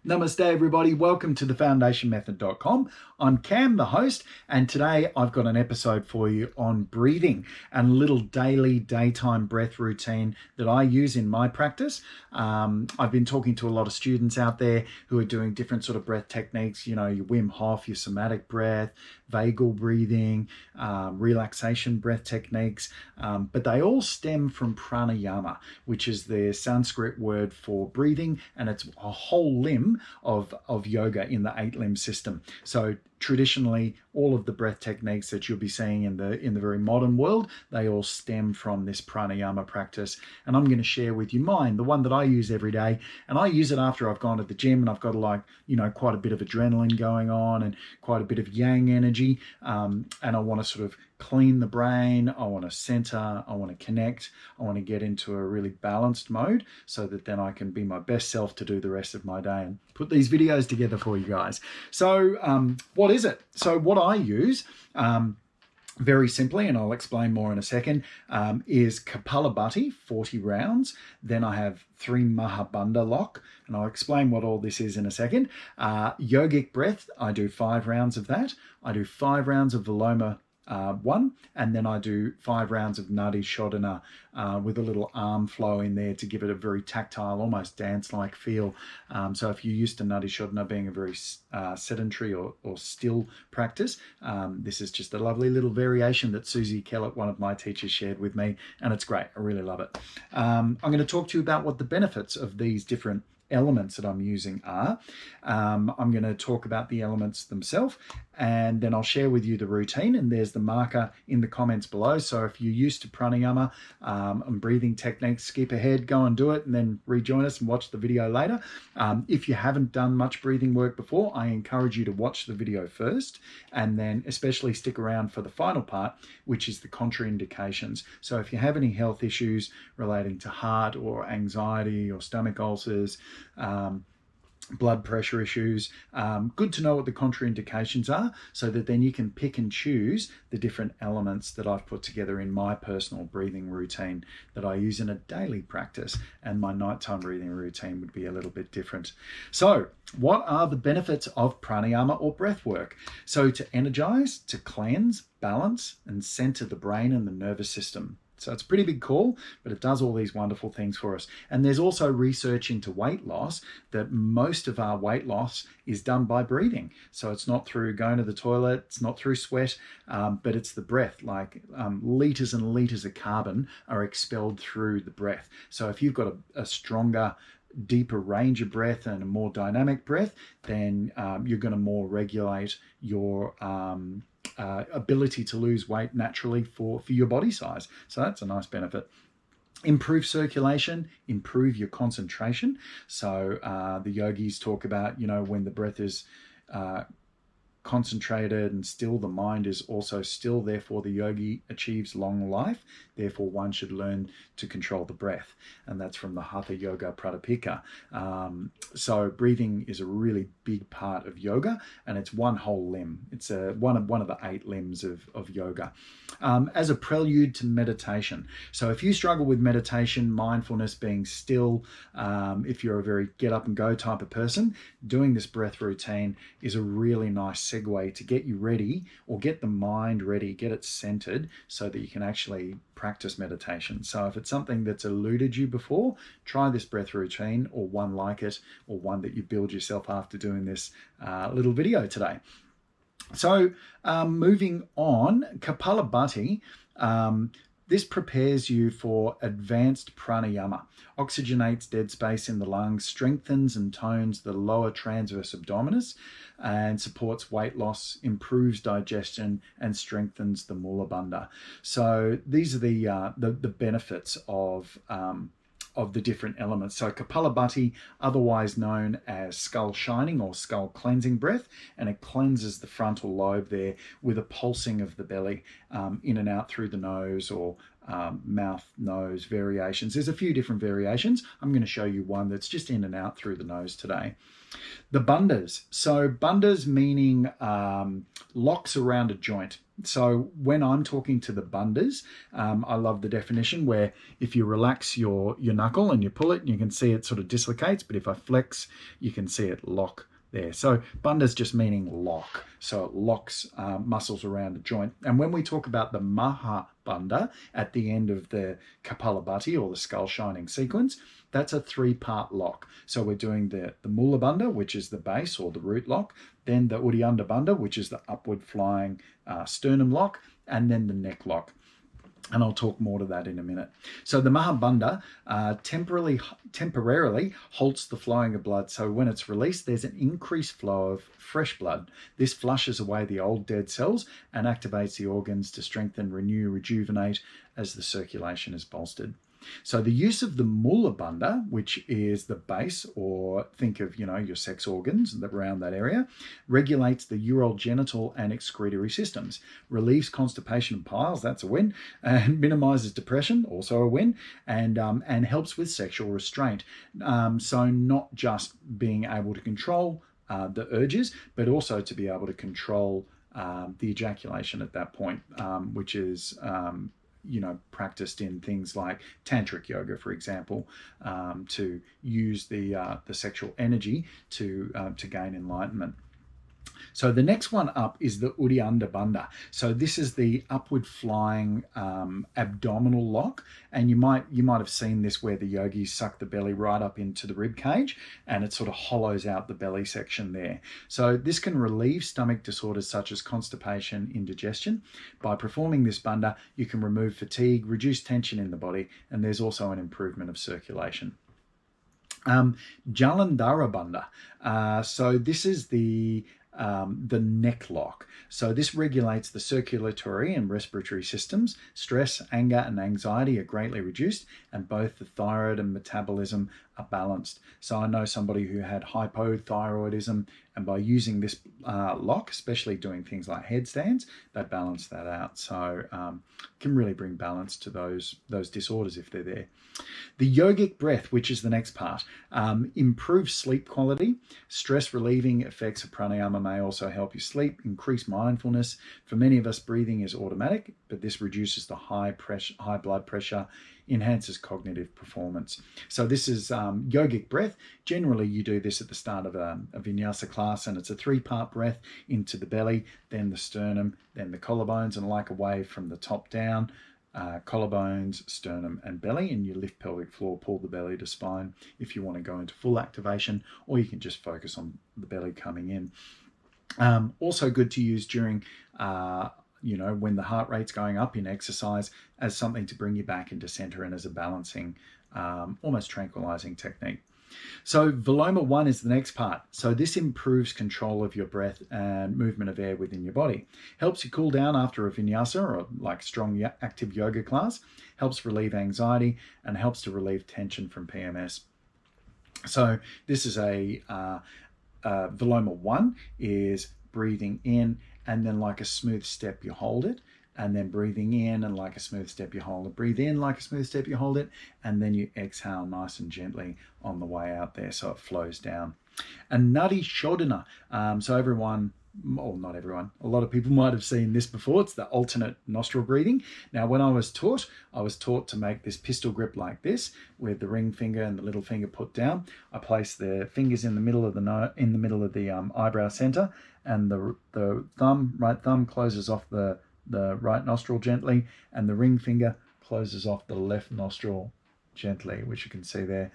Namaste everybody, welcome to thefoundationmethod.com. I'm Cam, the host, and today I've got an episode for you on breathing and a little daily daytime breath routine that I use in my practice. I've been talking to a lot of students out there who are doing different sort of breath techniques, you know, your Wim Hof, your somatic breath, vagal breathing, relaxation breath techniques, but they all stem from pranayama, which is the Sanskrit word for breathing, and it's a whole limb of yoga in the 8-limb system. So traditionally, all of the breath techniques that you'll be seeing in the very modern world, they all stem from this pranayama practice. And I'm going to share with you mine, the one that I use every day. And I use it after I've gone to the gym and I've got quite a bit of adrenaline going on and quite a bit of yang energy. And I want to sort of clean the brain, I want to center, I want to connect, I want to get into a really balanced mode so that then I can be my best self to do the rest of my day and put these videos together for you guys. So what is it? So what I use, very simply, and I'll explain more in a second, is Kapalabhati, 40 rounds. Then I have 3 mahabunda lock, and I'll explain what all this is in a second. Yogic breath, I do 5 rounds of that. I do 5 rounds of Veloma 1, and then I do 5 rounds of nutty shodding with a little arm flow in there to give it a very tactile, almost dance-like feel. So if you're used to nutty shodding being a very sedentary or still practice, this is just a lovely little variation that Susie Kellett, one of my teachers, shared with me, and it's great. I really love it. I'm going to talk to you about what the benefits of these different elements that I'm using are. I'm going to talk about the elements themselves, and then I'll share with you the routine, and there's the marker in the comments below. So if you're used to pranayama and breathing techniques, skip ahead, go and do it, and then rejoin us and watch the video later. If you haven't done much breathing work before, I encourage you to watch the video first, and then especially stick around for the final part, which is the contraindications. So if you have any health issues relating to heart or anxiety or stomach ulcers, blood pressure issues, good to know what the contraindications are so that then you can pick and choose the different elements that I've put together in my personal breathing routine that I use in a daily practice, and my nighttime breathing routine would be a little bit different. So what are the benefits of pranayama or breath work? So to energize, to cleanse, balance, and center the brain and the nervous system. So it's a pretty big call, but it does all these wonderful things for us. And there's also research into weight loss that most of our weight loss is done by breathing. So it's not through going to the toilet, it's not through sweat, but it's the breath. Like liters and liters of carbon are expelled through the breath. So if you've got a stronger, deeper range of breath and a more dynamic breath, then you're going to more regulate your ability to lose weight naturally for your body size. So that's a nice benefit. Improve circulation, improve your concentration. So the yogis talk about, when the breath is concentrated and still, the mind is also still, therefore the yogi achieves long life. Therefore one should learn to control the breath, and that's from the Hatha Yoga Pradipika. So breathing is a really big part of yoga, and it's one whole limb. It's one of the 8 limbs of yoga. As a prelude to meditation. So if you struggle with meditation, mindfulness, being still, if you're a very get up and go type of person, doing this breath routine is a really nice segue to get you ready, or get the mind ready, get it centered so that you can actually practice meditation. So if it's something that's eluded you before, try this breath routine, or one like it, or one that you build yourself after doing this little video today. So moving on, Kapalabhati, this prepares you for advanced pranayama, oxygenates dead space in the lungs, strengthens and tones the lower transverse abdominis, and supports weight loss, improves digestion, and strengthens the mahabunda. So these are the benefits of the different elements. So Kapalabhati, otherwise known as skull shining or skull cleansing breath, and it cleanses the frontal lobe there with a pulsing of the belly in and out through the nose, or mouth, nose variations. There's a few different variations. I'm going to show you one that's just in and out through the nose today. The bundas. So bundas meaning locks around a joint. So when I'm talking to the bundas, I love the definition where if you relax your knuckle and you pull it, you can see it sort of dislocates, but if I flex, you can see it lock there. So bundas just meaning lock. So it locks muscles around a joint. And when we talk about the mahabunda at the end of the Kapalabhati or the skull shining sequence, that's a 3-part lock. So we're doing the mula bunda, which is the base or the root lock, then the bunda, which is the upward flying sternum lock, and then the neck lock. And I'll talk more to that in a minute. So the mahabunda temporarily halts the flowing of blood. So when it's released, there's an increased flow of fresh blood. This flushes away the old dead cells and activates the organs to strengthen, renew, rejuvenate as the circulation is bolstered. So the use of the mula bunda, which is the base, or think of, your sex organs around that area, regulates the urogenital and excretory systems, relieves constipation and piles, that's a win, and minimizes depression, also a win, and helps with sexual restraint. So not just being able to control the urges, but also to be able to control the ejaculation at that point, which is practiced in things like tantric yoga, for example, to use the sexual energy to gain enlightenment. So the next one up is the Uddiyana Bandha. So this is the upward flying abdominal lock, and you might have seen this where the yogis suck the belly right up into the rib cage, and it sort of hollows out the belly section there. So this can relieve stomach disorders such as constipation, indigestion. By performing this bandha, you can remove fatigue, reduce tension in the body, and there's also an improvement of circulation. Jalan darabunda. So this is the neck lock. So this regulates the circulatory and respiratory systems. Stress, anger, and anxiety are greatly reduced, and both the thyroid and metabolism are balanced. So I know somebody who had hypothyroidism, and by using this lock, especially doing things like headstands, they balance that out. So can really bring balance to those disorders if they're there. The yogic breath, which is the next part, improves sleep quality. Stress relieving effects of pranayama may also help you sleep, increase mindfulness. For many of us, breathing is automatic, but this reduces the high blood pressure, enhances cognitive performance. So this is yogic breath. Generally, you do this at the start of a vinyasa class, and it's a 3-part breath into the belly, then the sternum, then the collarbones, and like a wave from the top down, collarbones, sternum, and belly, and you lift pelvic floor, pull the belly to spine if you want to go into full activation, or you can just focus on the belly coming in. Also good to use during when the heart rate's going up in exercise, as something to bring you back into center and as a balancing, almost tranquilizing technique. So Veloma 1 is the next part. So this improves control of your breath and movement of air within your body. Helps you cool down after a vinyasa or like strong active yoga class. Helps relieve anxiety and helps to relieve tension from PMS. So this is Veloma 1 is breathing in, and then like a smooth step you hold it, and then breathing in, and like a smooth step you hold it. Breathe in, like a smooth step you hold it, and then you exhale nice and gently on the way out there so it flows down. And nutty shodding. So everyone, or not everyone, a lot of people might have seen this before. It's the alternate nostril breathing. Now, when I was taught to make this pistol grip like this, with the ring finger and the little finger put down. I place the fingers in the middle of the eyebrow center, and the right thumb closes off the right nostril gently, and the ring finger closes off the left nostril gently, which you can see there.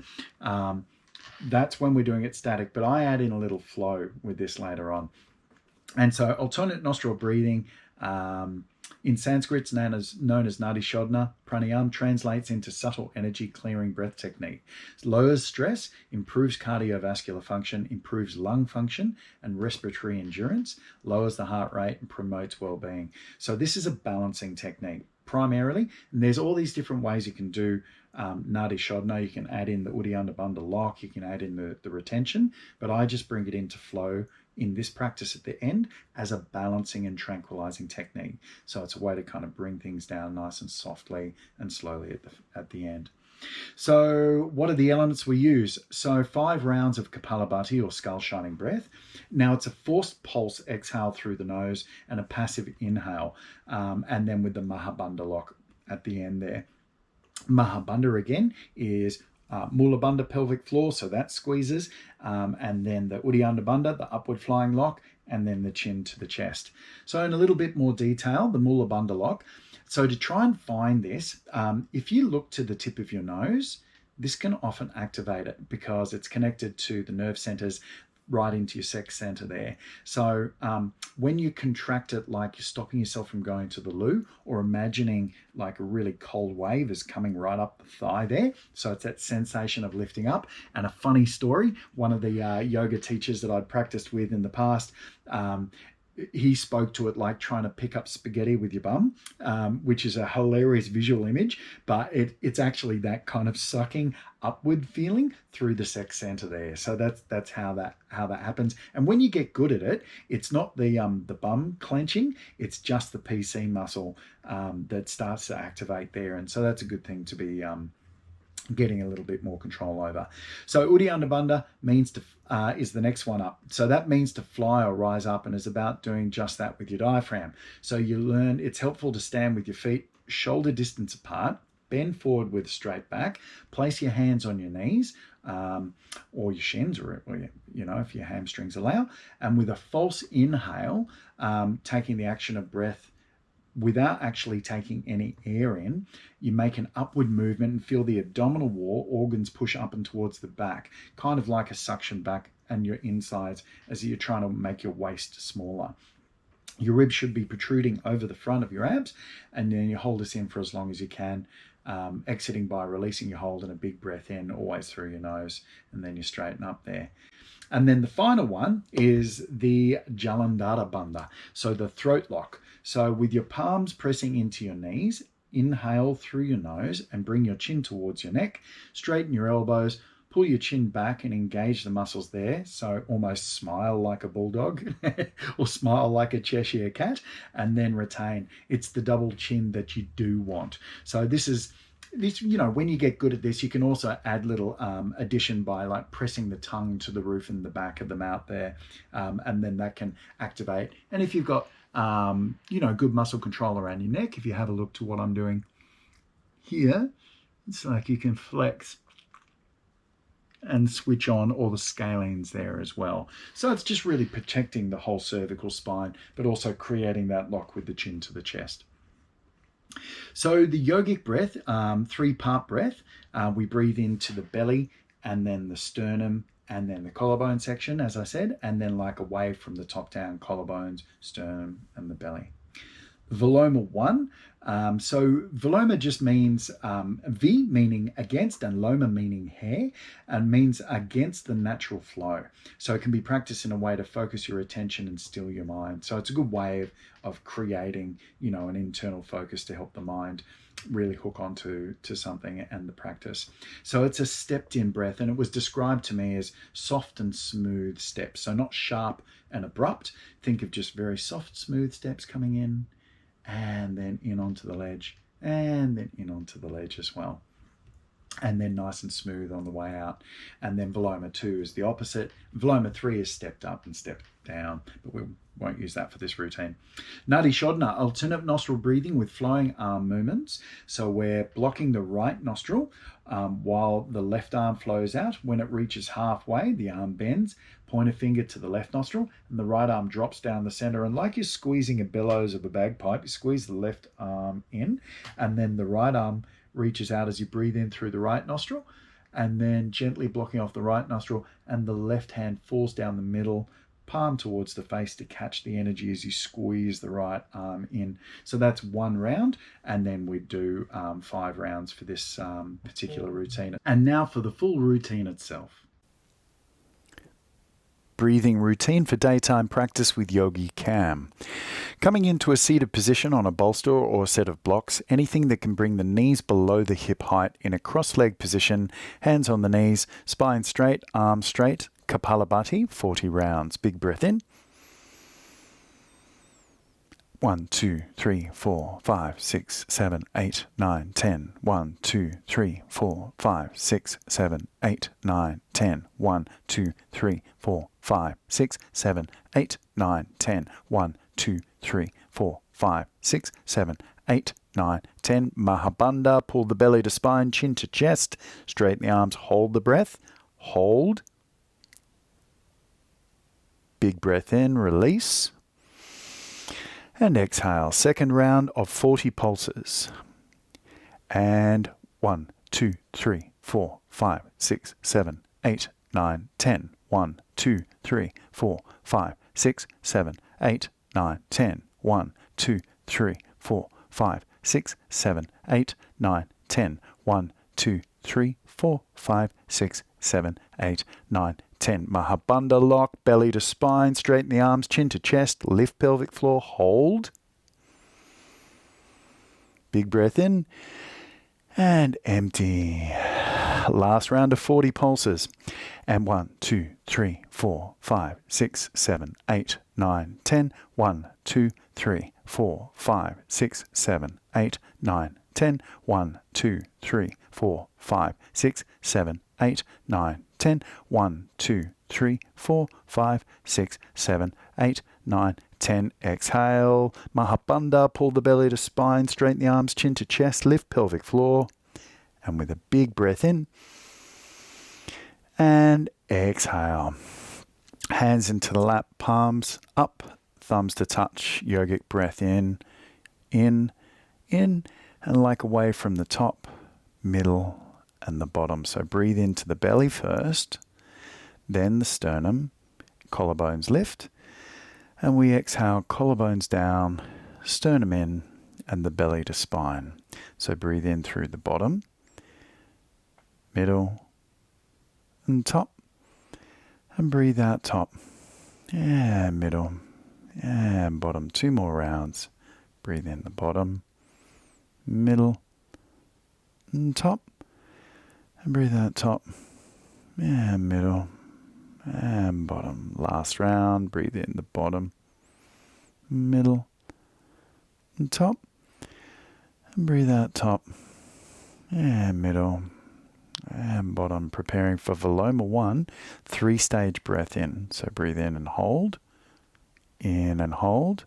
That's when we're doing it static, but I add in a little flow with this later on. And so alternate nostril breathing, in Sanskrit, it's known as nutty shodding. Pranayama translates into subtle energy clearing breath technique. It lowers stress, improves cardiovascular function, improves lung function and respiratory endurance, lowers the heart rate and promotes well-being. So this is a balancing technique primarily, and there's all these different ways you can do nutty shodding. You can add in the Uddiyana Bandha lock, you can add in the retention, but I just bring it into flow in this practice at the end as a balancing and tranquilizing technique. So it's a way to kind of bring things down nice and softly and slowly at the end. So what are the elements we use? So 5 rounds of Kapalabhati or skull shining breath. Now it's a forced pulse exhale through the nose and a passive inhale, and then with the mahabunda lock at the end there. Mahabunda again is Mulabunda pelvic floor, so that squeezes, and then the Uddiyana the upward flying lock, and then the chin to the chest. So in a little bit more detail, the Mulabunda lock. So to try and find this, if you look to the tip of your nose, this can often activate it because it's connected to the nerve centers right into your sex center there. So when you contract it, like you're stopping yourself from going to the loo, or imagining like a really cold wave is coming right up the thigh there. So it's that sensation of lifting up. And a funny story, one of the yoga teachers that I'd practiced with in the past, he spoke to it like trying to pick up spaghetti with your bum, which is a hilarious visual image, but it's actually that kind of sucking upward feeling through the sex center there. So that's how that happens. And when you get good at it, it's not the bum clenching, it's just the PC muscle that starts to activate there. And so that's a good thing to be getting a little bit more control over. So Uddiyana Bandha means to is the next one up. So that means to fly or rise up, and is about doing just that with your diaphragm. So you learn it's helpful to stand with your feet shoulder distance apart, bend forward with a straight back, place your hands on your knees or your shins, or if your hamstrings allow, and with a false inhale, taking the action of breath without actually taking any air in, you make an upward movement and feel the abdominal wall organs push up and towards the back, kind of like a suction back and your insides as you're trying to make your waist smaller. Your ribs should be protruding over the front of your abs, and then you hold this in for as long as you can, exiting by releasing your hold and a big breath in, always through your nose, and then you straighten up there. And then the final one is the jalan darabunda, so the throat lock. So with your palms pressing into your knees, inhale through your nose and bring your chin towards your neck, straighten your elbows, pull your chin back and engage the muscles there. So almost smile like a bulldog or smile like a Cheshire cat, and then retain. It's the double chin that you do want. So this, when you get good at this, you can also add little addition by like pressing the tongue to the roof and the back of the mouth there, and then that can activate. And if you've got good muscle control around your neck, if you have a look to what I'm doing here, it's like you can flex and switch on all the scalenes there as well. So it's just really protecting the whole cervical spine, but also creating that lock with the chin to the chest. So the yogic breath, 3-part breath, we breathe into the belly and then the sternum and then the collarbone section, as I said, and then like a wave from the top down, collarbones, sternum and the belly. Veloma 1. So Veloma just means V meaning against and Loma meaning hair, and means against the natural flow. So it can be practiced in a way to focus your attention and still your mind. So it's a good way of creating, an internal focus to help the mind really hook onto something and the practice. So it's a stepped in breath, and it was described to me as soft and smooth steps. So not sharp and abrupt. Think of just very soft, smooth steps coming in, and then in onto the ledge, and then in onto the ledge as well. And then nice and smooth on the way out. And then Veloma 2 is the opposite. Veloma 3 is stepped up and stepped down, but we won't use that for this routine. Nutty Shodhana, alternate nostril breathing with flowing arm movements. So we're blocking the right nostril while the left arm flows out. When it reaches halfway, the arm bends, point a finger to the left nostril, and the right arm drops down the center. And like you're squeezing a bellows of a bagpipe, you squeeze the left arm in, and then the right arm reaches out as you breathe in through the right nostril, and then gently blocking off the right nostril, and the left hand falls down the middle, palm towards the face to catch the energy as you squeeze the right arm in. So that's 1 round, and then we do 5 rounds for this particular routine. And now for the full routine itself. Breathing routine for daytime practice with Yogi Cam. Coming into a seated position on a bolster or a set of blocks, anything that can bring the knees below the hip height in a cross-leg position, hands on the knees, spine straight, arms straight, Kapalabhati, 40 rounds. Big breath in. 1, 2, 3, 4, 5, 6, 7, 8, 9, 10. 1, 2, 3, 4, 5, 6, 7, 8, 9, 10. 1, 2, 3, 4, 5, 6, 7, 8, 9, 10. 1, 2, 3, 4, 5, 6, 7, 8, 9, 10. Mahabunda, pull the belly to spine, chin to chest. Straighten the arms, hold the breath. Hold. Big breath in, release. And exhale. Second round of 40 pulses. And 1, 2, 3, 4, 5, 6, 7, 8, 9, 10. 1, 2, 3, 4, 5, 6, 7, 8, 9, 10. 1, 2, 3, 4, 5, 6, 7, 8, 9, 10. 1, 2, 3, 4, 5, 6, 7, 8, 9, 10. Mahabunda lock, belly to spine, straighten the arms, chin to chest, lift pelvic floor, hold. Big breath in and empty. Last round of 40 pulses. And 1, 2, 3, 4, 5, 6, 7, 8, 9, 10. 1, 2, 3, 4, 5, 6, 7, 8, 9, 10. 1, 2, 3, 4, 5, 6, 7, 8, 9, 10. 1, 2, 3, 4, 5, 6, 7, 8, 9, 10. Exhale. Mahabunda, pull the belly to spine, straighten the arms, chin to chest, lift pelvic floor. And with a big breath in. And exhale. Hands into the lap, palms up, thumbs to touch, yogic breath in, and like away from the top, middle, and the bottom. So breathe into the belly first, then the sternum, collarbones lift, and we exhale, collarbones down, sternum in, and the belly to spine. So breathe in through the bottom, middle, and top, and breathe out top, and middle, and bottom. 2 more rounds. Breathe in the bottom, middle, and top, and breathe out top, and middle, and bottom. Last round. Breathe in the bottom, middle, and top, and breathe out top, and middle, and bottom. Preparing for Veloma 1, 3-stage breath in. So breathe in and hold, in and hold,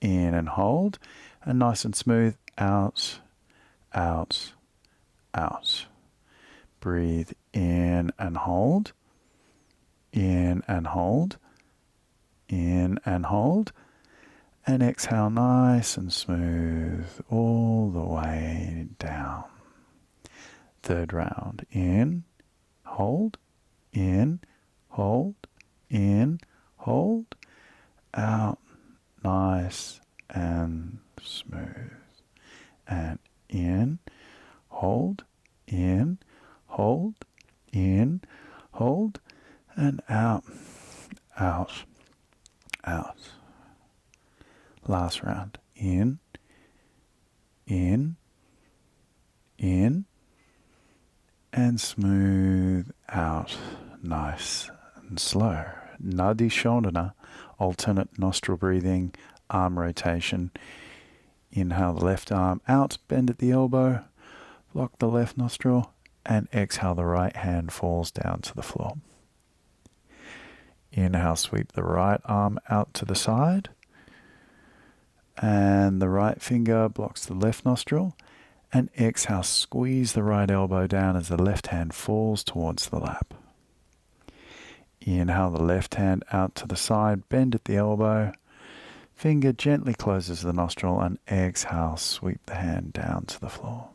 in and hold, and nice and smooth, out, out, out. Breathe in and hold, in and hold, in and hold, and exhale nice and smooth all the way down. Third round. In, hold, in, hold, in, hold, out, nice and smooth. And in, hold, in, hold, in, hold, and out, out, out. Last round. In, and smooth out, nice and slow. Nutty shodding, alternate nostril breathing, arm rotation. Inhale the left arm out, bend at the elbow, block the left nostril, and exhale the right hand falls down to the floor. Inhale, sweep the right arm out to the side, and the right finger blocks the left nostril, and exhale, squeeze the right elbow down as the left hand falls towards the lap. Inhale the left hand out to the side, bend at the elbow, finger gently closes the nostril, and exhale, sweep the hand down to the floor.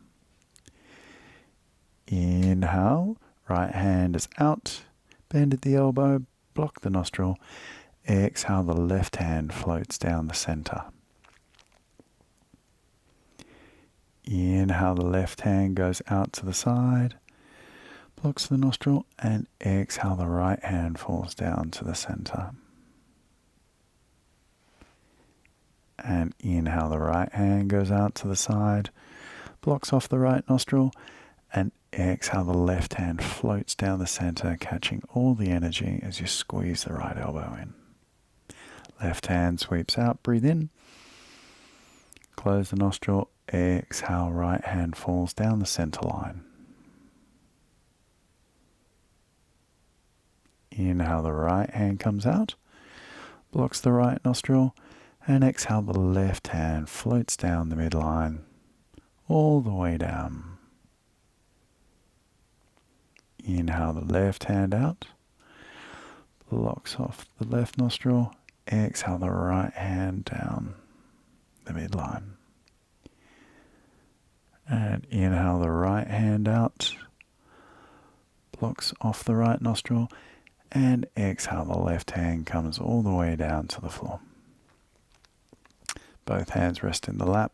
Inhale, right hand is out, bend at the elbow, block the nostril. Exhale, the left hand floats down the center. Inhale, the left hand goes out to the side, blocks the nostril, and exhale, the right hand falls down to the center. And inhale, the right hand goes out to the side, blocks off the right nostril, and exhale, the left hand floats down the center, catching all the energy as you squeeze the right elbow in. Left hand sweeps out, breathe in. Close the nostril, exhale, right hand falls down the center line. Inhale, the right hand comes out, blocks the right nostril, and exhale, the left hand floats down the midline, all the way down. Inhale, the left hand out, blocks off the left nostril, exhale, the right hand down the midline. And inhale, the right hand out, blocks off the right nostril, and exhale, the left hand comes all the way down to the floor. Both hands rest in the lap,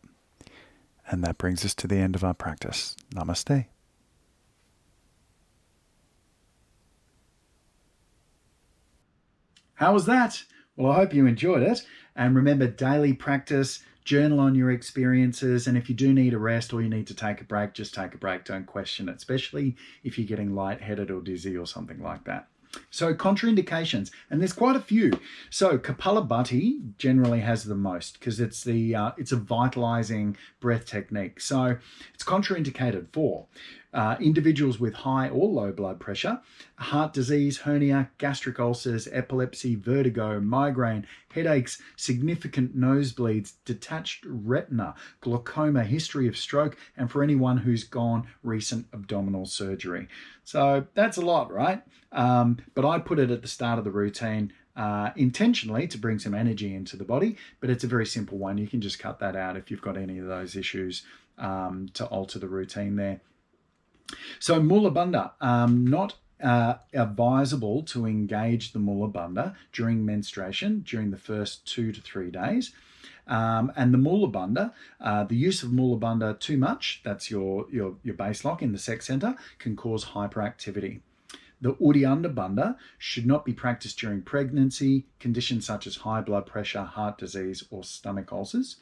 and that brings us to the end of our practice. Namaste. How was that? Well, I hope you enjoyed it. And remember, daily practice, journal on your experiences. And if you do need a rest or you need to take a break, just take a break. Don't question it, especially if you're getting lightheaded or dizzy or something like that. So contraindications, and there's quite a few. So Kapalabhati generally has the most because it's a vitalizing breath technique. So it's contraindicated for individuals with high or low blood pressure, heart disease, hernia, gastric ulcers, epilepsy, vertigo, migraine, headaches, significant nosebleeds, detached retina, glaucoma, history of stroke, and for anyone who's gone recent abdominal surgery. So that's a lot, right? But I put it at the start of the routine intentionally to bring some energy into the body, but it's a very simple one. You can just cut that out if you've got any of those issues to alter the routine there. So mahabunda, not advisable to engage the mahabunda during menstruation during the first 2 to 3 days. And the mahabunda, the use of mahabunda too much, that's your base lock in the sex center, can cause hyperactivity. The darabunda should not be practiced during pregnancy, conditions such as high blood pressure, heart disease, or stomach ulcers.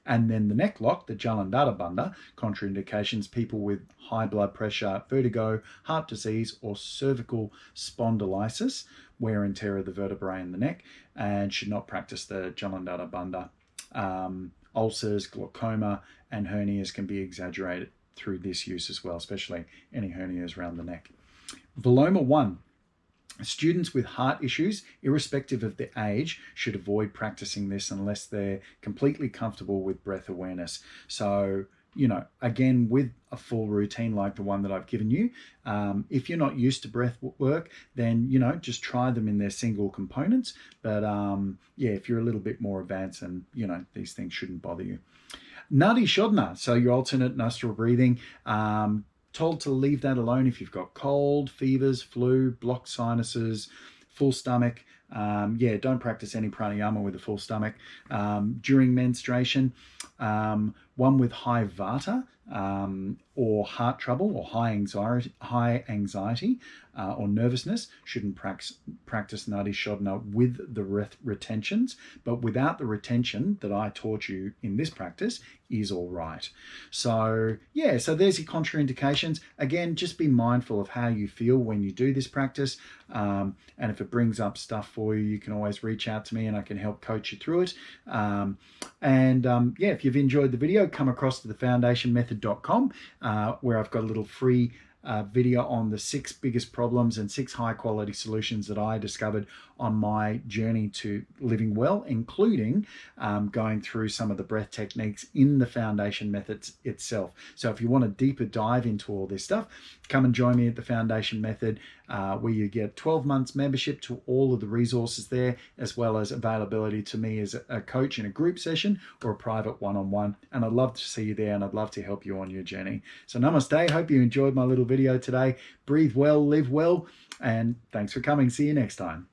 And then the neck lock, the jalan darabunda, contraindications, people with high blood pressure, vertigo, heart disease, or cervical spondylitis, wear and tear of the vertebrae in the neck, and should not practice the jalan darabunda. Ulcers, glaucoma, and hernias can be exaggerated through this use as well, especially any hernias around the neck. Veloma 1. Students with heart issues, irrespective of their age, should avoid practicing this unless they're completely comfortable with breath awareness. So, again, with a full routine like the one that I've given you, if you're not used to breath work, then, just try them in their single components. But if you're a little bit more advanced, and, these things shouldn't bother you. Nutty shodna, so your alternate nostril breathing, told to leave that alone if you've got cold, fevers, flu, blocked sinuses, full stomach. Don't practice any pranayama with a full stomach. During menstruation, one with high vata or heart trouble or high anxiety or nervousness shouldn't practice nutty shodna with the retentions, but without the retention that I taught you in this practice is all right. So there's your contraindications. Again, just be mindful of how you feel when you do this practice. And if it brings up stuff for you, you can always reach out to me and I can help coach you through it. If you've enjoyed the video, come across to thefoundationmethod.com where I've got a little free video on the 6 biggest problems and 6 high quality solutions that I discovered on my journey to living well, including going through some of the breath techniques in the foundation methods itself. So if you want a deeper dive into all this stuff, come and join me at the Foundation Method, where you get 12 months membership to all of the resources there, as well as availability to me as a coach in a group session or a private one-on-one. And I'd love to see you there, and I'd love to help you on your journey. So namaste. Hope you enjoyed my little video today. Breathe well, live well, and thanks for coming. See you next time.